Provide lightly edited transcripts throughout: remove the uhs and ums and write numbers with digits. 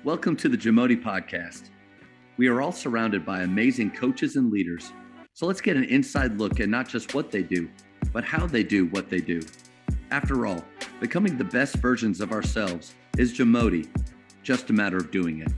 Welcome to the JAMODI podcast. We are all surrounded by amazing coaches and leaders. So let's get an inside look at not just what they do, but how they do what they do. After all, becoming the best versions of ourselves is JAMODI, just a matter of doing it.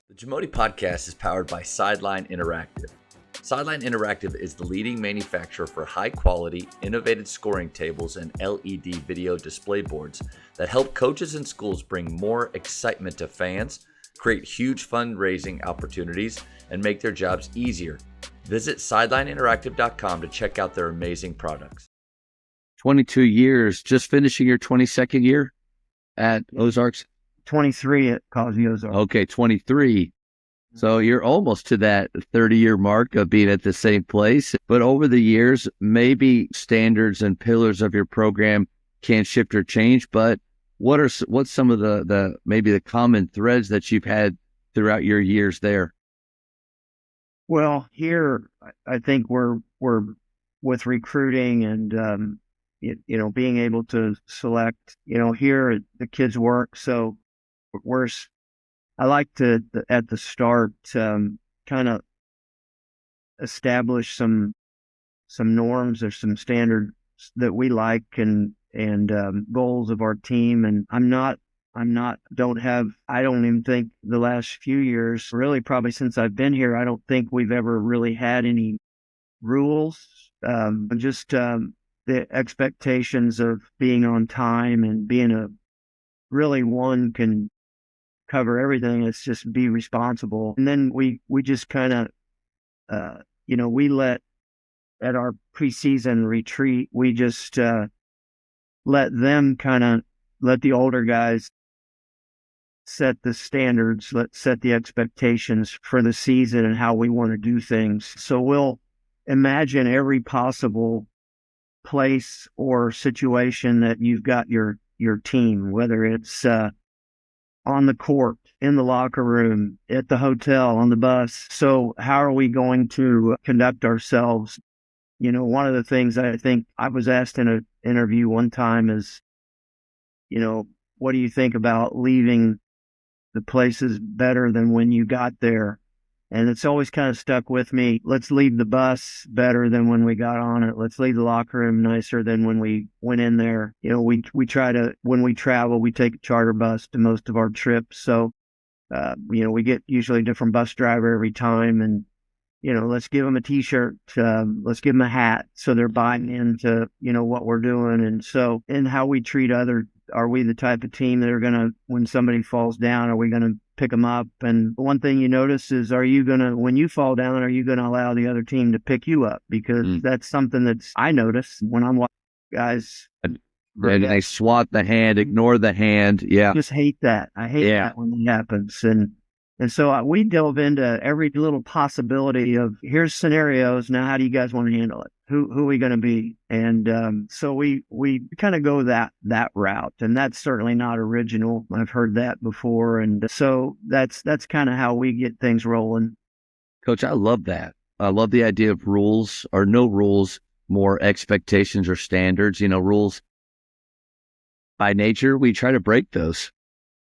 The JAMODI podcast is powered by Sideline Interactive. Sideline Interactive is the leading manufacturer for high-quality, innovative scoring tables and LED video display boards that help coaches and schools bring more excitement to fans, create huge fundraising opportunities, and make their jobs easier. Visit sidelineinteractive.com to check out their amazing products. 22 years, just finishing your 22nd year at Ozarks? 23 at College Ozarks. Okay, 23. So you're almost to that 30-year mark of being at the same place. But over the years, maybe standards and pillars of your program can shift or change. But what's some of the maybe the common threads that you've had throughout your years there? Well, here I think we're with recruiting and being able to select. Here the kids work, so I like to at the start kind of establish some norms or some standards that we like and goals of our team. And I don't even think the last few years, really probably since I've been here, I don't think we've ever really had any rules. Just the expectations of being on time and being one can cover everything. It's just be responsible. And then we just kind of, we let at our preseason retreat, we just let the older guys set the standards, set the expectations for the season and how we want to do things. So we'll imagine every possible place or situation that you've got your team, whether it's on the court, in the locker room, at the hotel, on the bus. So how are we going to conduct ourselves? One of the things I think I was asked in an interview one time is, what do you think about leaving the places better than when you got there? And it's always kind of stuck with me. Let's leave the bus better than when we got on it. Let's leave the locker room nicer than when we went in there. We try to, when we travel, we take a charter bus to most of our trips. So, we get usually a different bus driver every time. And, let's give them a T-shirt. Let's give them a hat. So they're buying into, what we're doing. And how we treat are we the type of team that are going to, when somebody falls down, are we going to pick them up? And one thing you notice is, when you fall down, are you going to allow the other team to pick you up? Because that's something I notice when I'm watching guys. And they swat the hand, ignore the hand. Yeah. I just hate that. I hate that when it happens. And so we delve into every little possibility of, here's scenarios. Now, how do you guys want to handle it? Who are we going to be? And so we kind of go that route. And that's certainly not original. I've heard that before. And so that's kind of how we get things rolling. Coach, I love that. I love the idea of rules or no rules, more expectations or standards. Rules by nature, we try to break those.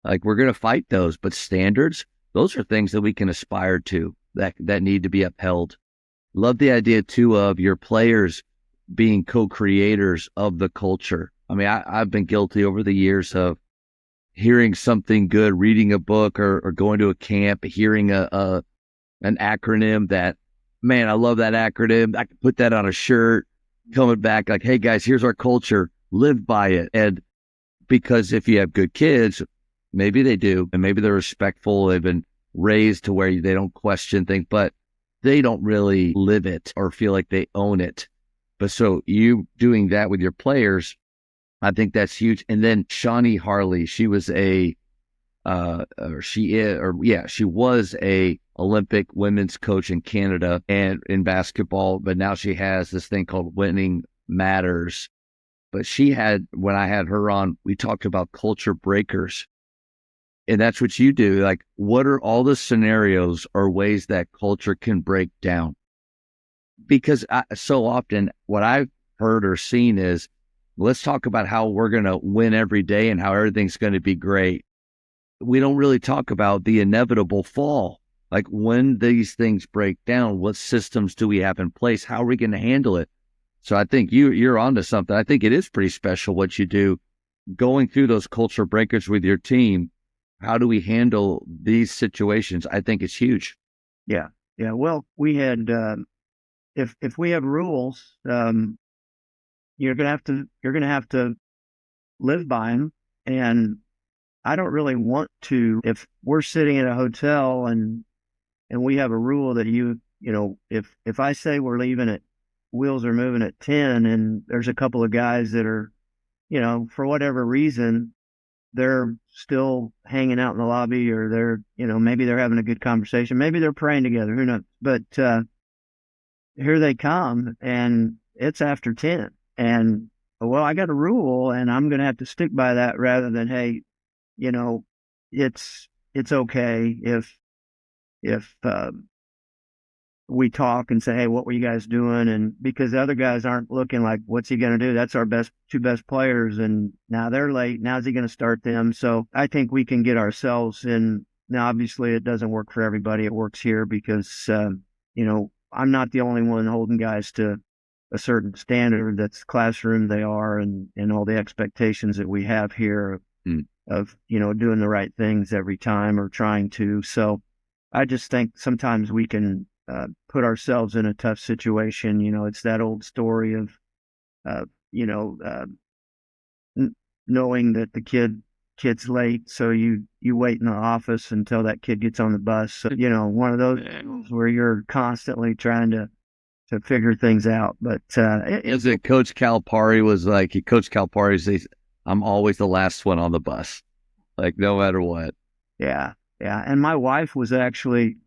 Like, we're going to fight those, but standards, those are things that we can aspire to that need to be upheld. Love the idea too of your players being co-creators of the culture. I mean, I've been guilty over the years of hearing something good, reading a book or going to a camp, hearing an acronym that, man, I love that acronym. I can put that on a shirt, coming back like, hey guys, here's our culture, live by it. And because if you have good kids, maybe they do, and maybe they're respectful, they've been raised to where they don't question things, but they don't really live it or feel like they own it. But so you doing that with your players, I think that's huge. And then Shawnee Harley, she was a Olympic women's coach in Canada and in basketball, but now she has this thing called Winning Matters. But when I had her on, we talked about culture breakers. And that's what you do. Like, what are all the scenarios or ways that culture can break down? Because so often what I've heard or seen is, let's talk about how we're going to win every day and how everything's going to be great. we don't really talk about the inevitable fall. Like when these things break down, what systems do we have in place? How are we going to handle it? So I think you're onto something. I think it is pretty special what you do going through those culture breakers with your team. How do we handle these situations? I think it's huge. Yeah. Yeah. Well, we had, if we have rules, you're going to have to live by them. And I don't really want to, if we're sitting in a hotel and we have a rule that if I say we're leaving at wheels are moving at 10 and there's a couple of guys that are, for whatever reason, they're still hanging out in the lobby, or they're, maybe they're having a good conversation. Maybe they're praying together. Who knows? But, here they come and it's after 10 and, well, I got a rule and I'm going to have to stick by that, rather than, hey, it's okay if we talk and say, hey, what were you guys doing? And because the other guys aren't looking like, what's he going to do? That's our two best players. And now they're late. Now is he going to start them? So I think we can get ourselves in. Now, obviously it doesn't work for everybody. It works here because, I'm not the only one holding guys to a certain standard. That's classroom they are, and all the expectations that we have here of, doing the right things every time, or trying to. So I just think sometimes we can put ourselves in a tough situation. It's that old story of, knowing that the kid's late, so you wait in the office until that kid gets on the bus. So, one of those where you're constantly trying to figure things out. But Is it Coach Calipari was like, Coach Calipari says, I'm always the last one on the bus, like no matter what. Yeah. Yeah. And my wife was actually,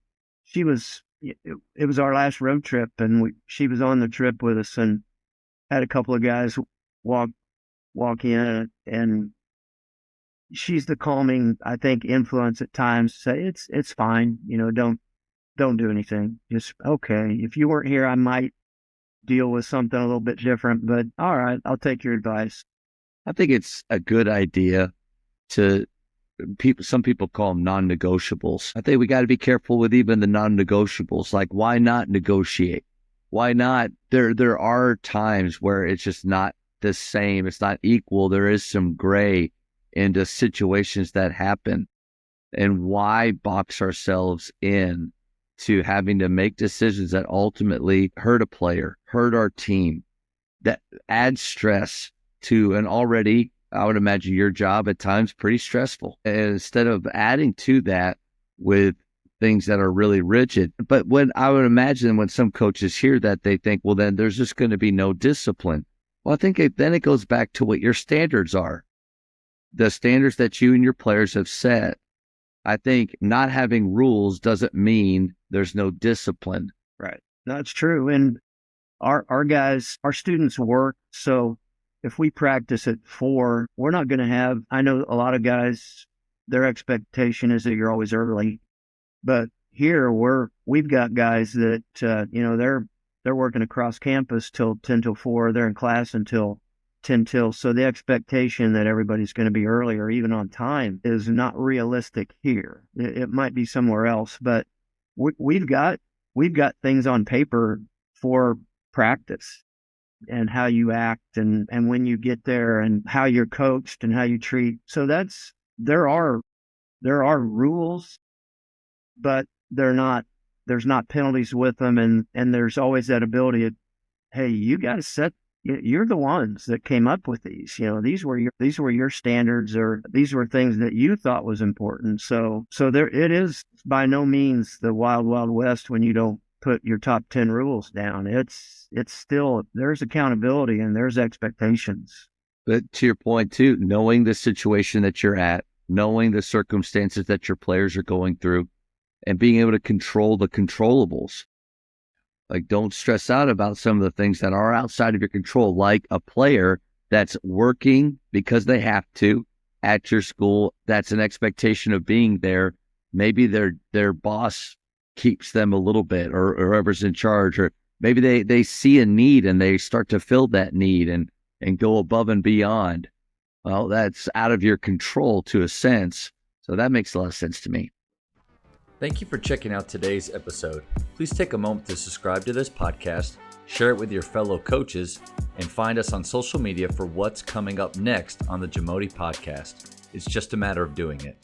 it was our last road trip, and she was on the trip with us, and had a couple of guys walk in, and she's the calming, I think, influence at times. Say it's fine, don't do anything. Just, okay, if you weren't here, I might deal with something a little bit different, but all right, I'll take your advice. I think it's a good idea to some people call them non-negotiables. I think we got to be careful with even the non-negotiables. Like, why not negotiate? Why not? There are times where it's just not the same. It's not equal. There is some gray into situations that happen. And why box ourselves in to having to make decisions that ultimately hurt a player, hurt our team, that adds stress to an already, I would imagine, your job at times pretty stressful. And instead of adding to that with things that are really rigid. But when I would imagine when some coaches hear that, they think, well, then there's just going to be no discipline. Well, I think then it goes back to what your standards are, the standards that you and your players have set. I think not having rules doesn't mean there's no discipline. Right. That's true. And our guys, our students work. So if we practice at 4, we're not going to have, I know a lot of guys, their expectation is that you're always early. But here we've got guys that, they're working across campus till 10 till 4. They're in class until 10 till. So the expectation that everybody's going to be early or even on time is not realistic here. It might be somewhere else, but we've got things on paper for practice, and how you act, and when you get there, and how you're coached and how you treat. So there are rules, but there's not penalties with them. And there's always that ability of, hey, you got to set, you're the ones that came up with these, these were your standards, or these were things that you thought was important. So there, it is by no means the wild, wild west when you don't put your top 10 rules down. It's still, there's accountability and there's expectations. But to your point too, knowing the situation that you're at, knowing the circumstances that your players are going through, and being able to control the controllables. Like, don't stress out about some of the things that are outside of your control, like a player that's working because they have to at your school. That's an expectation of being there. Maybe their boss keeps them a little bit, or whoever's in charge, or maybe they see a need and they start to fill that need and go above and beyond. Well, that's out of your control to a sense, So that makes a lot of sense to me. Thank you for checking out today's episode. Please take a moment to subscribe to this podcast, share it with your fellow coaches, and find us on social media for what's coming up next on the JAMODI podcast. It's just a matter of doing it.